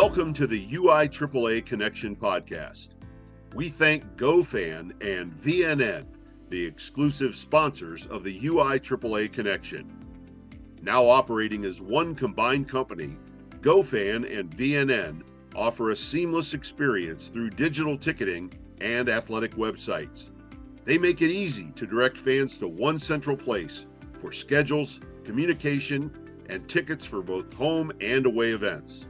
Welcome to the UIAAA Connection podcast. We thank GoFan and VNN, the exclusive sponsors of the UIAAA Connection. Now operating as one combined company, GoFan and VNN offer a seamless experience through digital ticketing and athletic websites. They make it easy to direct fans to one central place for schedules, communication, and tickets for both home and away events.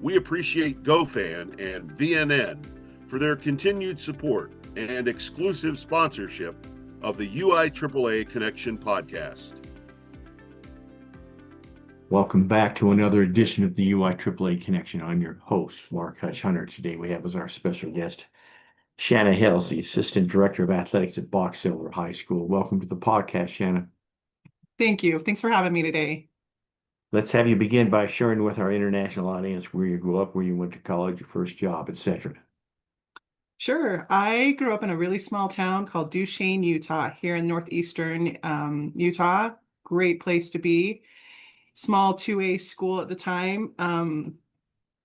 We appreciate GoFan and VNN for their continued support and exclusive sponsorship of the UIAAA Connection podcast. Welcome back to another edition of the UIAAA Connection. I'm your host, Mark Hunter. Today we have as our special guest, Shanna Hales, the Assistant Director of Athletics at Box Elder High School. Welcome to the podcast, Shanna. Thank you. Thanks for having me today. Let's have you begin by sharing with our international audience where you grew up, where you went to college, your first job, etc. Sure. I grew up in a really small town called Duchesne, Utah, here in northeastern Utah. Great place to be. Small 2A school at the time.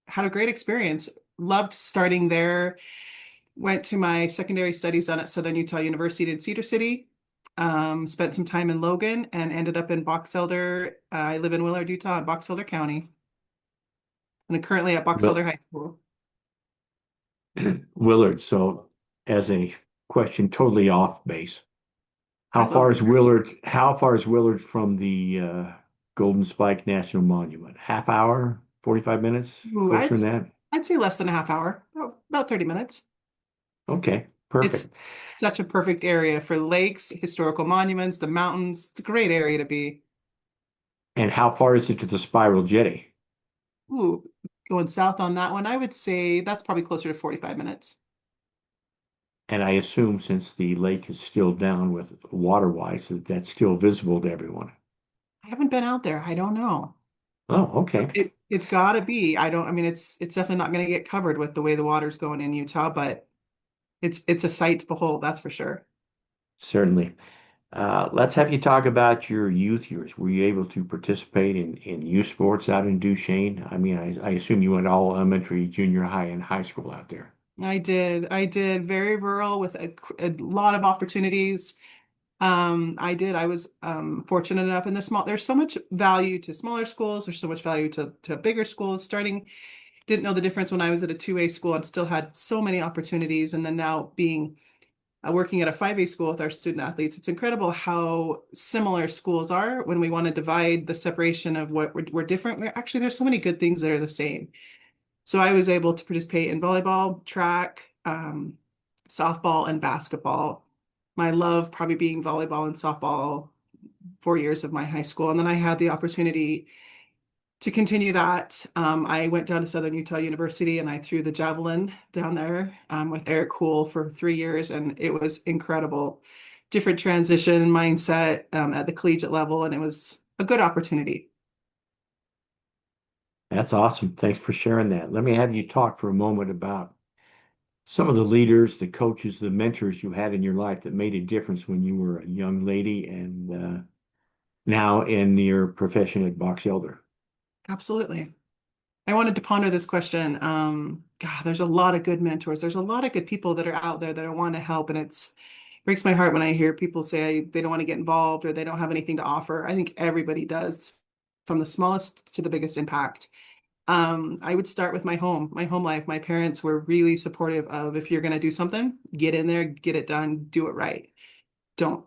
Had a great experience. Loved starting there. Went to my secondary studies done at Southern Utah University in Cedar City. Spent some time in Logan and ended up in Box Elder. I live in Willard, Utah, in Box Elder County. And I'm currently at Box Elder High School. Willard, so as a question totally off base, how far is Willard from the Golden Spike National Monument? Half hour, 45 minutes? Closer than that? I'd say less than a half hour, about 30 minutes. Okay, perfect. It's such a perfect area for lakes, historical monuments, the mountains. It's a great area to be. And how far is it to the Spiral Jetty? Ooh, going south on that one, I would say that's probably closer to 45 minutes. And I assume since the lake is still down with water-wise, that's still visible to everyone. I haven't been out there. I don't know. Oh, okay. It's got to be. It's definitely not going to get covered with the way the water's going in Utah, but it's a sight to behold, that's for sure. Certainly. Let's have you talk about your youth years. Were you able to participate in youth sports out in Duchesne? I mean, I assume you went all elementary, junior high, and high school out there. I did. Very rural with a lot of opportunities. I was fortunate enough in there's so much value to smaller schools. There's so much value to bigger schools. Didn't know the difference when I was at a 2A school and still had so many opportunities. And then now working at a 5A school with our student athletes, it's incredible how similar schools are when we want to divide the separation of what we're different. There's so many good things that are the same. So I was able to participate in volleyball, track, softball, and basketball. My love probably being volleyball and softball 4 years of my high school. And then I had the opportunity to continue that. I went down to Southern Utah University and I threw the javelin down there with Eric Cool for 3 years. And it was incredible. Different transition mindset at the collegiate level. And it was a good opportunity. That's awesome. Thanks for sharing that. Let me have you talk for a moment about some of the leaders, the coaches, the mentors you had in your life that made a difference when you were a young lady and now in your profession at Box Elder. Absolutely. I wanted to ponder this question. There's a lot of good mentors. There's a lot of good people that are out there that want to help. And it breaks my heart when I hear people say they don't want to get involved or they don't have anything to offer. I think everybody does, from the smallest to the biggest impact. I would start with my home life. My parents were really supportive of, if you're going to do something, get in there, get it done, do it right. Don't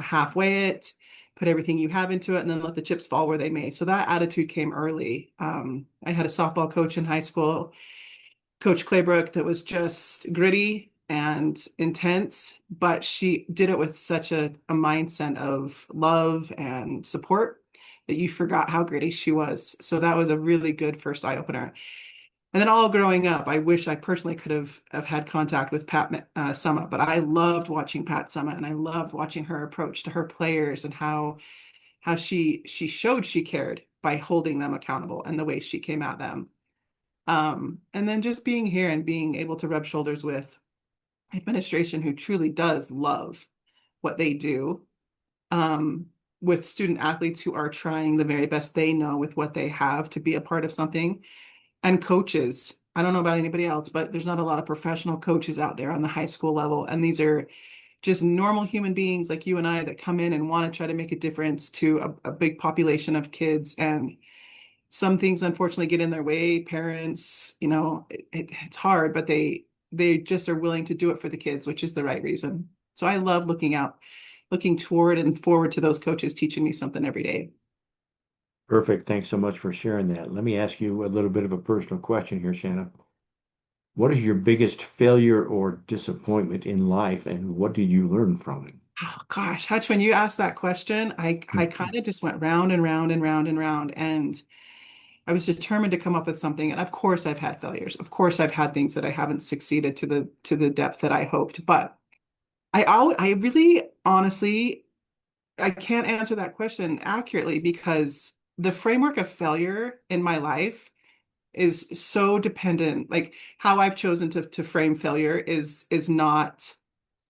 halfway it. Put everything you have into it and then let the chips fall where they may. So that attitude came early. I had a softball coach in high school, Coach Claybrook, that was just gritty and intense, but she did it with such a mindset of love and support that you forgot how gritty she was. So that was a really good first eye opener. And then all growing up, I wish I personally could have had contact with Pat Summa, but I loved watching Pat Summa and I loved watching her approach to her players and how she showed she cared by holding them accountable and the way she came at them. And then just being here and being able to rub shoulders with administration who truly does love what they do, with student athletes who are trying the very best they know with what they have to be a part of something. and coaches. I don't know about anybody else, but there's not a lot of professional coaches out there on the high school level. And these are just normal human beings like you and I that come in and want to try to make a difference to a big population of kids. And some things unfortunately get in their way. Parents, it's hard, but they just are willing to do it for the kids, which is the right reason. So I love looking toward and forward to those coaches teaching me something every day. Perfect. Thanks so much for sharing that. Let me ask you a little bit of a personal question here, Shanna. What is your biggest failure or disappointment in life, and what did you learn from it? Oh gosh, Hutch, when you asked that question, I kind of just went round and round and round and round, and I was determined to come up with something. And of course, I've had failures. Of course, I've had things that I haven't succeeded to the depth that I hoped. But I really honestly I can't answer that question accurately because the framework of failure in my life is so dependent. Like how I've chosen to frame failure is not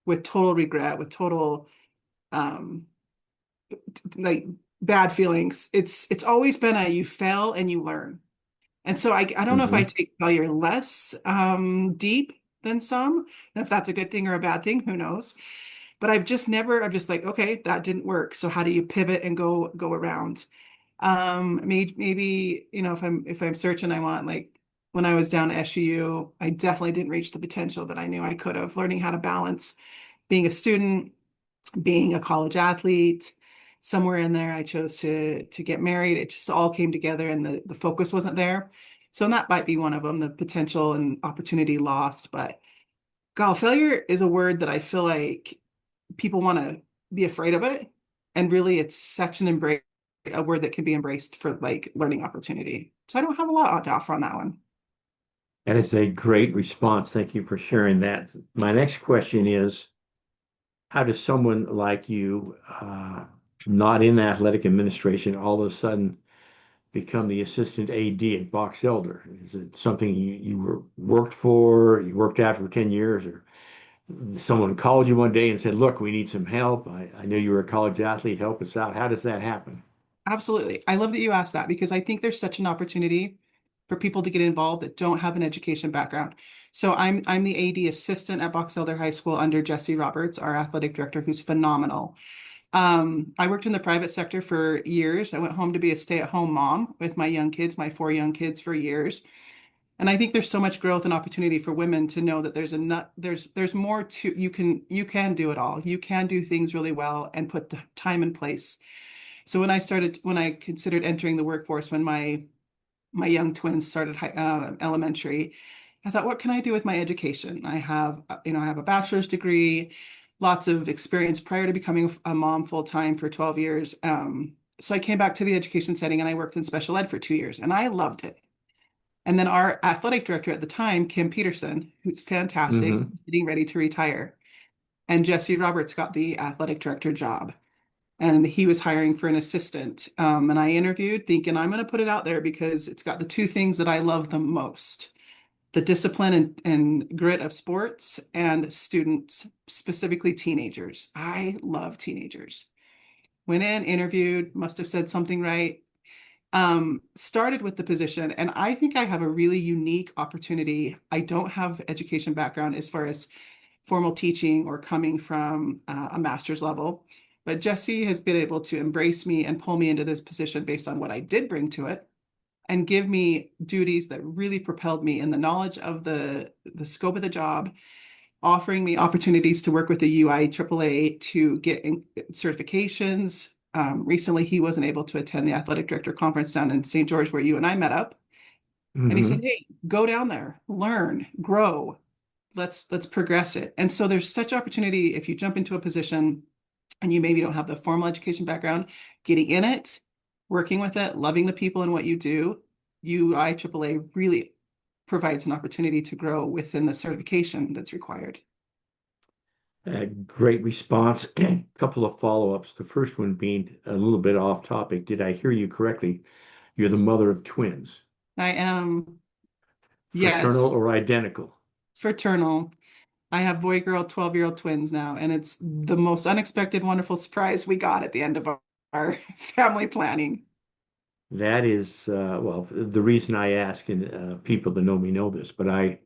with total regret, with total um like bad feelings. It's always been a you fail and you learn. And so I don't know if I Hmm. take failure less deep than some. And if that's a good thing or a bad thing, who knows? But I'm just like, okay, that didn't work. So how do you pivot and go around? Maybe, if I'm searching, I want like when I was down at SUU, I definitely didn't reach the potential that I knew I could have, learning how to balance being a student, being a college athlete. Somewhere in there, I chose to get married. It just all came together, and the focus wasn't there. So that might be one of them, the potential and opportunity lost. But God, failure is a word that I feel like people want to be afraid of it, and really, it's such an embrace, a word that can be embraced for like learning opportunity. So I don't have a lot to offer on that one. That is a great response. Thank you for sharing that. My next question is, how does someone like you, not in athletic administration, all of a sudden become the assistant AD at Box Elder? Is it something worked for, you worked at for 10 years, or someone called you one day and said, look, we need some help. I know you were a college athlete, help us out. How does that happen? Absolutely. I love that you asked that because I think there's such an opportunity for people to get involved that don't have an education background. So I'm the AD assistant at Box Elder High School under Jesse Roberts, our athletic director, who's phenomenal. I worked in the private sector for years. I went home to be a stay-at-home mom with my young kids, my four young kids for years. And I think there's so much growth and opportunity for women to know that there's more to you can do it all. You can do things really well and put the time in place. So when I considered entering the workforce, when my young twins started elementary, I thought, what can I do with my education? I have a bachelor's degree, lots of experience prior to becoming a mom full time for 12 years. So I came back to the education setting and I worked in special ed for 2 years and I loved it. And then our athletic director at the time, Kim Peterson, who's fantastic, Hmm. was getting ready to retire. And Jesse Roberts got the athletic director job and he was hiring for an assistant. And I interviewed thinking I'm going to put it out there because it's got the two things that I love the most, the discipline and grit of sports and students, specifically teenagers. I love teenagers. Went in, interviewed, must have said something right. Started with the position, and I think I have a really unique opportunity. I don't have education background as far as formal teaching or coming from a master's level. But Jesse has been able to embrace me and pull me into this position based on what I did bring to it and give me duties that really propelled me in the knowledge of the scope of the job, offering me opportunities to work with the UIAAA to get certifications. Recently, he wasn't able to attend the athletic director conference down in St. George where you and I met up. And he said, Hmm. "Hey, go down there, learn, grow. Let's progress it." And so there's such opportunity if you jump into a position and you maybe don't have the formal education background, getting in it, working with it, loving the people and what you do, UIAAA really provides an opportunity to grow within the certification that's required. Great response. A couple of follow-ups. The first one being a little bit off topic. Did I hear you correctly? You're the mother of twins, I am, fraternal yes, or identical? fraternal. I have boy girl 12-year-old twins now, and it's the most unexpected, wonderful surprise we got at the end of our family planning. That is, well, the reason I ask, and people that know me know this, but I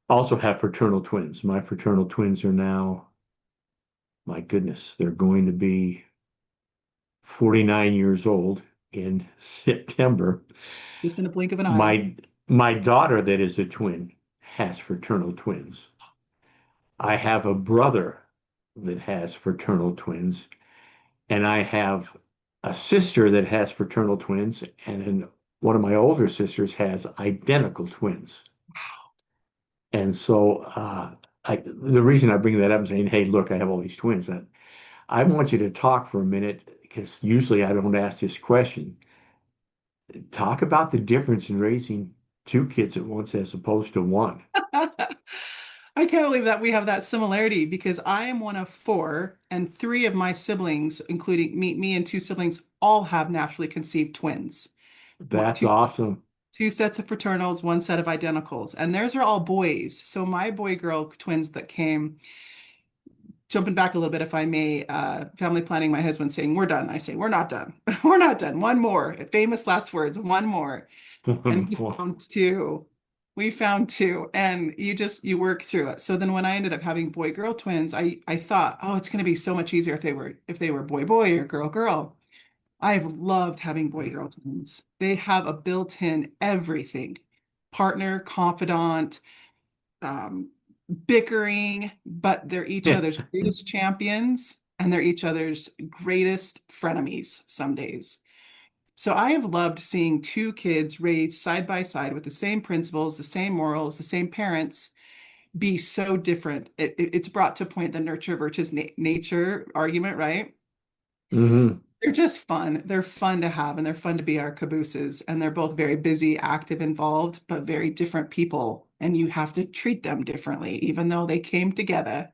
also have fraternal twins. My fraternal twins are now, my goodness, they're going to be 49 years old in September. Just in a blink of an eye. My daughter that is a twin has fraternal twins. I have a brother that has fraternal twins, and I have a sister that has fraternal twins, and then one of my older sisters has identical twins. And so the reason I bring that up is saying, hey, look, I have all these twins. I want you to talk for a minute because usually I don't ask this question. Talk about the difference in raising two kids at once as opposed to one. I can't believe that we have that similarity because I am one of four, and three of my siblings, including me and two siblings, all have naturally conceived twins. What, That's awesome. two sets of fraternals, one set of identicals, and theirs are all boys. So my boy-girl twins that came, jumping back a little bit, if I may, family planning, my husband saying, "We're done." I say, "We're not done. We're not done. One more." Famous last words, one more. And we found two. We found two, and you work through it. So then when I ended up having boy girl twins, I thought, oh, it's going to be so much easier if they were boy boy or girl girl. I've loved having boy girl twins. They have a built-in everything. Partner, confidant, um, bickering, but they're each other's greatest champions and they're each other's greatest frenemies some days. So I have loved seeing two kids raised side by side with the same principles, the same morals, the same parents be so different. It's brought to point the nurture versus nature argument, right? Hmm. They're just fun. They're fun to have and they're fun to be our cabooses. And they're both very busy, active, involved, but very different people. And you have to treat them differently, even though they came together.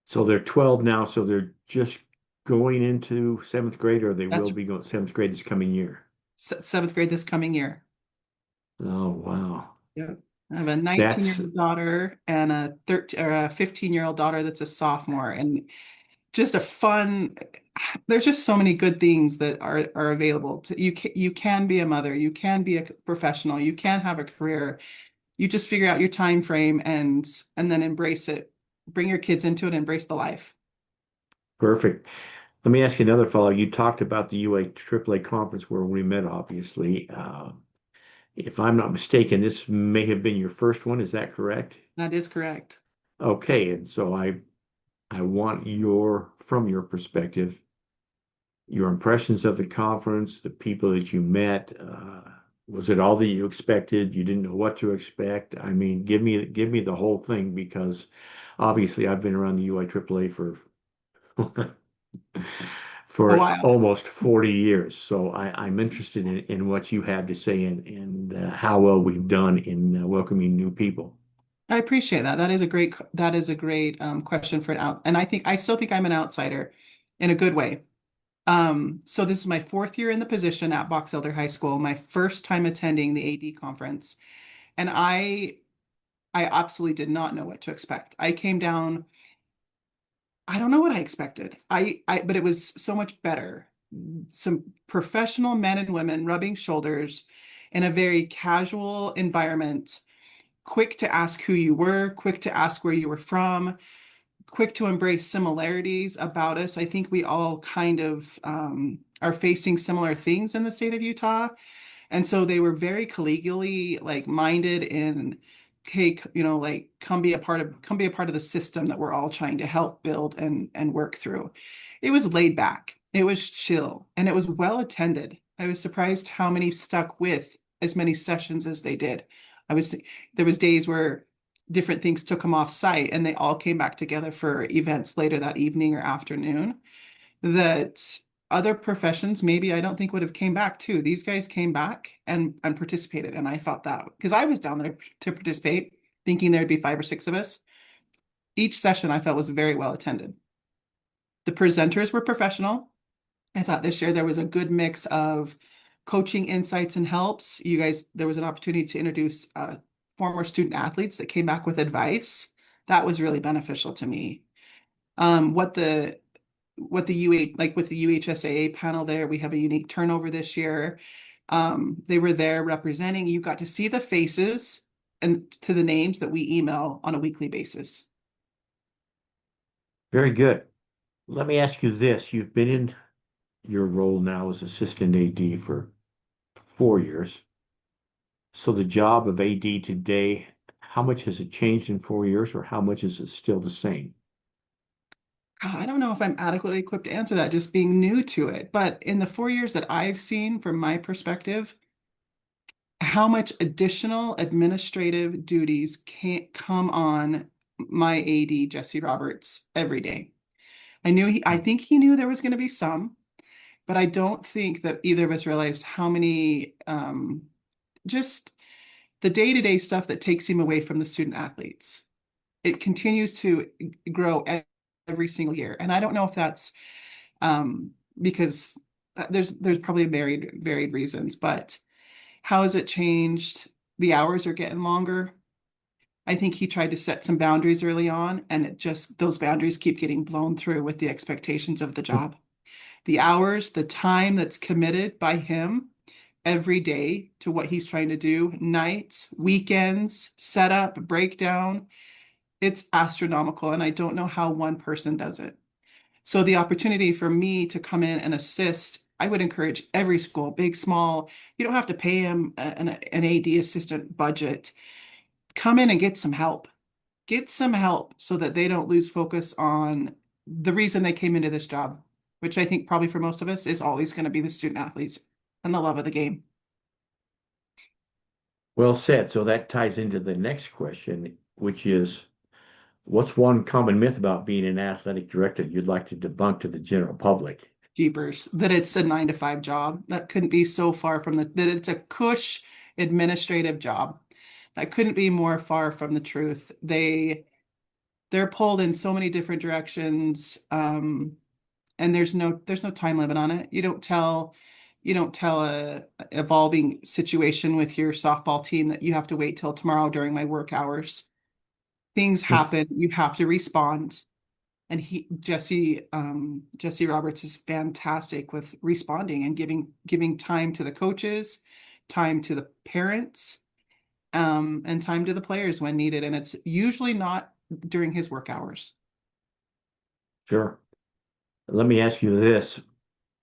So they're 12 now, so they're just going into seventh grade, or they will That's be going seventh grade this coming year. seventh grade this coming year. Oh, wow. Yep. I have a 19-year-old That's daughter and a 13 or a 15-year-old daughter that's a sophomore. And just a fun, there's just so many good things that are available to you can be a mother, you can be a professional, you can have a career. You just figure out your time frame and then embrace it. Bring your kids into it, embrace the life. perfect. Let me ask you another follow. You talked about the UIAAA conference where we met, obviously. If I'm not mistaken, this may have been your first one. Is that correct? That is correct. Okay, and so I want from your perspective, your impressions of the conference, the people that you met. Was it all that you expected? You didn't know what to expect? I mean, give me the whole thing because obviously I've been around the UIAAA for A for while. almost 40 years. So I'm interested in what you have to say and how well we've done in welcoming new people. I appreciate that. That is a great question for an out. And I still think I'm an outsider in a good way. So this is my fourth year in the position at Box Elder High School, my first time attending the AD conference. And I absolutely did not know what to expect. I came down, I don't know what I expected. But it was so much better. Some professional men and women rubbing shoulders in a very casual environment, quick to ask who you were, quick to ask where you were from, quick to embrace similarities about us. I think we all kind of are facing similar things in the state of Utah. And so they were very collegially like minded in, hey, like come be a part of the system that we're all trying to help build and work through. It was laid back, it was chill, and it was well attended. I was surprised how many stuck with as many sessions as they did. I was there was days where different things took them off site and they all came back together for events later that evening or afternoon that other professions maybe I don't think would have came back too. These guys came back and participated. And I felt that because I was down there to participate, thinking there'd be five or six of us. Each session I felt was very well attended. The presenters were professional. I thought this year there was a good mix of coaching insights and helps. You guys, there was an opportunity to introduce former student athletes that came back with advice. That was really beneficial to me. What the what the UH like with the UHSAA panel there, we have a unique turnover this year. They were there representing. You got to see the faces and to the names that we email on a weekly basis. Very good. Let me ask you this. You've been in your role now as assistant AD for 4 years. So the job of AD today, how much has it changed in 4 years, or how much is it still the same? I don't know if I'm adequately equipped to answer that, just being new to it. But in the 4 years that I've seen from my perspective, how much additional administrative duties can't come on my AD, Jesse Roberts, every day. I think he knew there was going to be some, but I don't think that either of us realized how many just the day-to-day stuff that takes him away from the student athletes. It continues to grow every single year. And I don't know if that's because there's probably varied reasons, but how has it changed? The hours are getting longer. I think he tried to set some boundaries early on, and it just those boundaries keep getting blown through with the expectations of the job. The hours, the time that's committed by him every day to what he's trying to do, nights, weekends, setup, breakdown, it's astronomical. And I don't know how one person does it. So the opportunity for me to come in and assist, I would encourage every school, big, small, you don't have to pay him an AD assistant budget. Come in and get some help. Get some help so that they don't lose focus on the reason they came into this job, which I think probably for most of us is always going to be the student athletes and the love of the game. Well said. So that ties into the next question, which is, what's one common myth about being an athletic director you'd like to debunk to the general public? Jeepers, that it's a 9 to 5 job. That couldn't be so far from that it's a cush administrative job. That couldn't be more far from the truth. They're pulled in so many different directions. And there's no time limit on it. You don't tell a evolving situation with your softball team that you have to wait till tomorrow during my work hours. Things happen, you have to respond. And Jesse Roberts is fantastic with responding and giving time to the coaches, time to the parents, and time to the players when needed. And it's usually not during his work hours. Sure. Let me ask you this.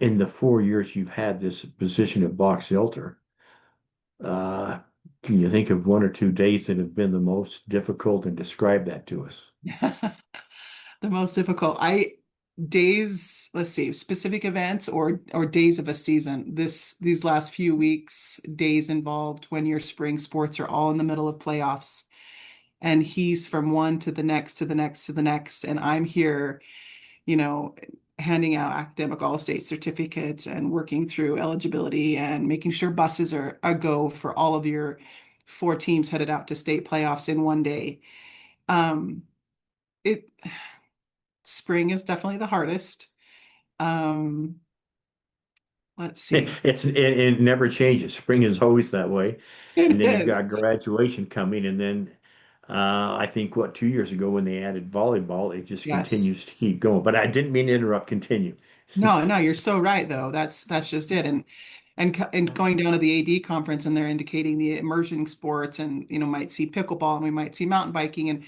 In the 4 years you've had this position at Box Elder, uh, can you think of one or two days that have been the most difficult, and describe that to us? The most difficult. I days, let's see, specific events or days of a season. These last few weeks, days involved when your spring sports are all in the middle of playoffs. And he's from one to the next to the next to the next. And I'm here, you know, handing out academic all state certificates and working through eligibility and making sure buses are a go for all of your 4 teams headed out to state playoffs in one day. Um, it Spring is definitely the hardest. Um, let's see. It never changes. Spring is always that way. It And then you've is. got graduation coming, and then I think 2 years ago when they added volleyball, it just Yes. continues to keep going. But I didn't mean to interrupt. Continue. No, no, you're so right though. That's just it. And going down to the AD conference and they're indicating the emerging sports and might see pickleball and we might see mountain biking and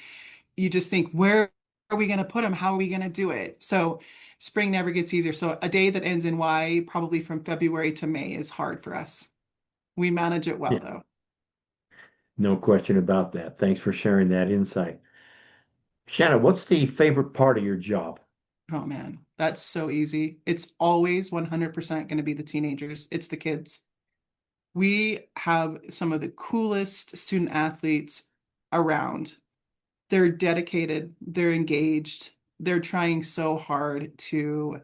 you just think where are we going to put them? How are we going to do it? So spring never gets easier. So a day that ends in Y, probably from February to May, is hard for us. We manage it well Yeah, though. no question about that. Thanks for sharing that insight. Shanna, what's the favorite part of your job? Oh man, that's so easy. It's always 100% going to be the teenagers. It's the kids. We have some of the coolest student athletes around. They're dedicated, they're engaged, they're trying so hard to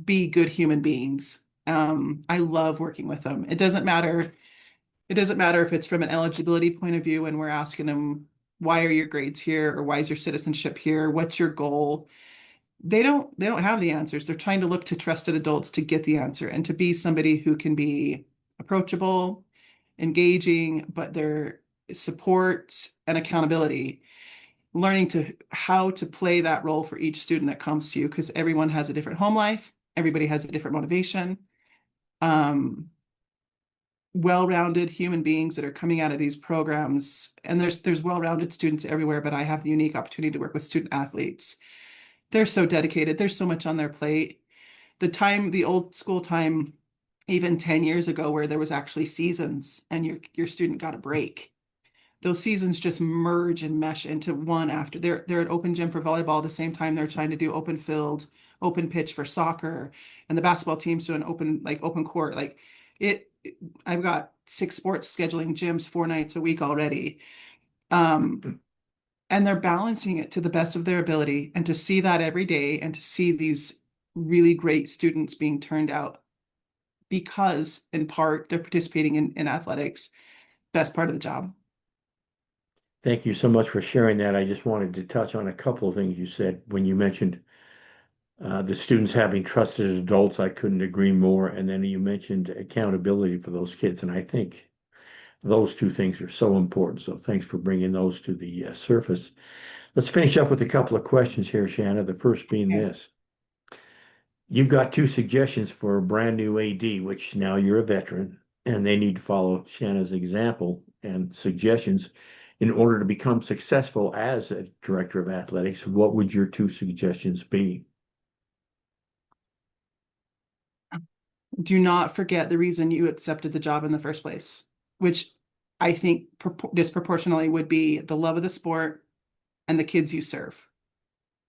be good human beings. I love working with them. It doesn't matter if it's from an eligibility point of view and we're asking them, why are your grades here? Or why is your citizenship here? What's your goal? They don't have the answers. They're trying to look to trusted adults to get the answer and to be somebody who can be approachable, engaging, but their support and accountability. learning how to play that role for each student that comes to you, because everyone has a different home life, everybody has a different motivation. Well-rounded human beings that are coming out of these programs, and there's well-rounded students everywhere, but I have the unique opportunity to work with student athletes. They're so dedicated. There's so much on their plate. The old school time, even 10 years ago, where there was actually seasons and your student got a break. Those seasons just merge and mesh into one after. They're at open gym for volleyball at the same time they're trying to do open field, open pitch for soccer, and the basketball team's doing open court. I've got 6 sports scheduling gyms 4 nights a week already. And they're balancing it to the best of their ability, and to see that every day and to see these really great students being turned out because in part they're participating in athletics, best part of the job. Thank you so much for sharing that. I just wanted to touch on a couple of things you said when you mentioned the students having trusted adults. I couldn't agree more. And then you mentioned accountability for those kids. And I think those two things are so important. So thanks for bringing those to the surface. Let's finish up with a couple of questions here, Shanna. The first being this. You've got 2 suggestions for a brand new AD, which now you're a veteran, and they need to follow Shanna's example and suggestions in order to become successful as a director of athletics. What would your 2 suggestions be? Do not forget the reason you accepted the job in the first place, which I think disproportionately would be the love of the sport and the kids you serve.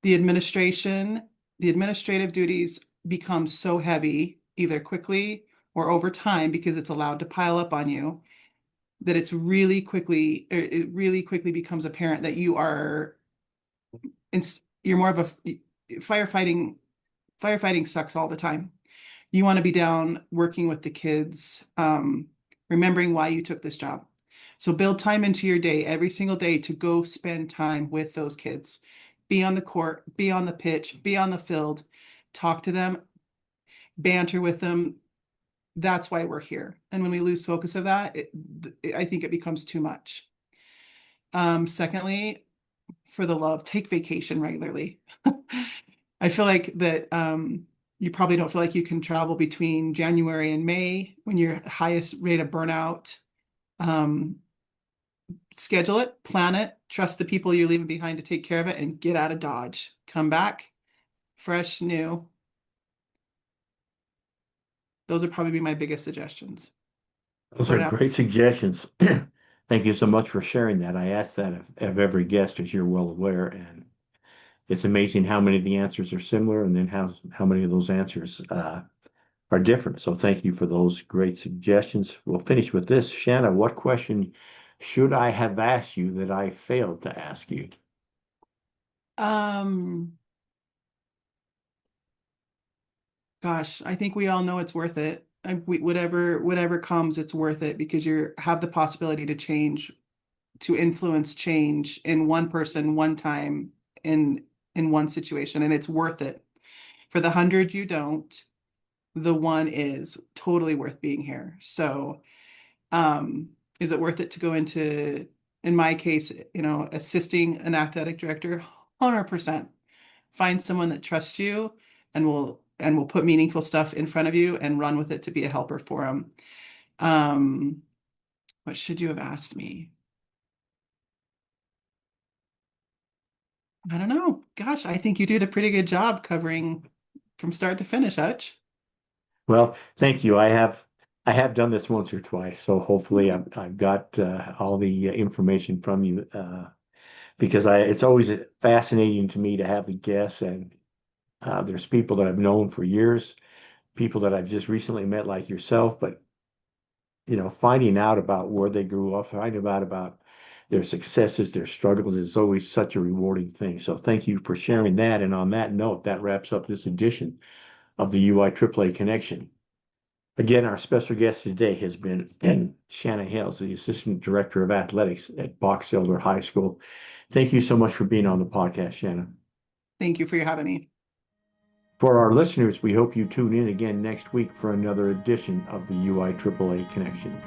The administrative duties become so heavy, either quickly or over time, because it's allowed to pile up on you, that it really quickly becomes apparent that you're more of a firefighting sucks all the time. You want to be down working with the kids, remembering why you took this job. So build time into your day every single day to go spend time with those kids. Be on the court, be on the pitch, be on the field, talk to them, banter with them. That's why we're here. And when we lose focus of that, I think it becomes too much. Secondly, for the love, take vacation regularly. I feel like that you probably don't feel like you can travel between January and May when you're highest rate of burnout. Schedule it, plan it, trust the people you're leaving behind to take care of it, and get out of Dodge. Come back fresh, new. Those would probably be my biggest suggestions. Those are great suggestions. Thank you so much for sharing that. I ask that of every guest, as you're well aware, and it's amazing how many of the answers are similar and then how many of those answers are different. So thank you for those great suggestions. We'll finish with this. Shanna, what question should I have asked you that I failed to ask you? Gosh, I think we all know it's worth it. Whatever comes, it's worth it, because you have the possibility to change, to influence change in one person, one time, in one situation, and it's worth it. For the 100 you don't, the one is totally worth being here. So, is it worth it to go into, in my case, assisting an athletic director? 100%. Find someone that trusts you and will put meaningful stuff in front of you and run with it to be a helper for them. What should you have asked me? I don't know. Gosh, I think you did a pretty good job covering from start to finish, Hutch. Well, thank you. I have done this once or twice, so hopefully I've got all the information from you, because it's always fascinating to me to have the guests, and there's people that I've known for years, people that I've just recently met like yourself, but finding out about where they grew up, finding out about their successes, their struggles is always such a rewarding thing. So thank you for sharing that. And on that note, that wraps up this edition of the UIAAA Connection. Again, our special guest today has been Shanna Hales, the Assistant Director of Athletics at Box Elder High School. Thank you so much for being on the podcast, Shanna. Thank you for having me. For our listeners, we hope you tune in again next week for another edition of the UIAAA Connection.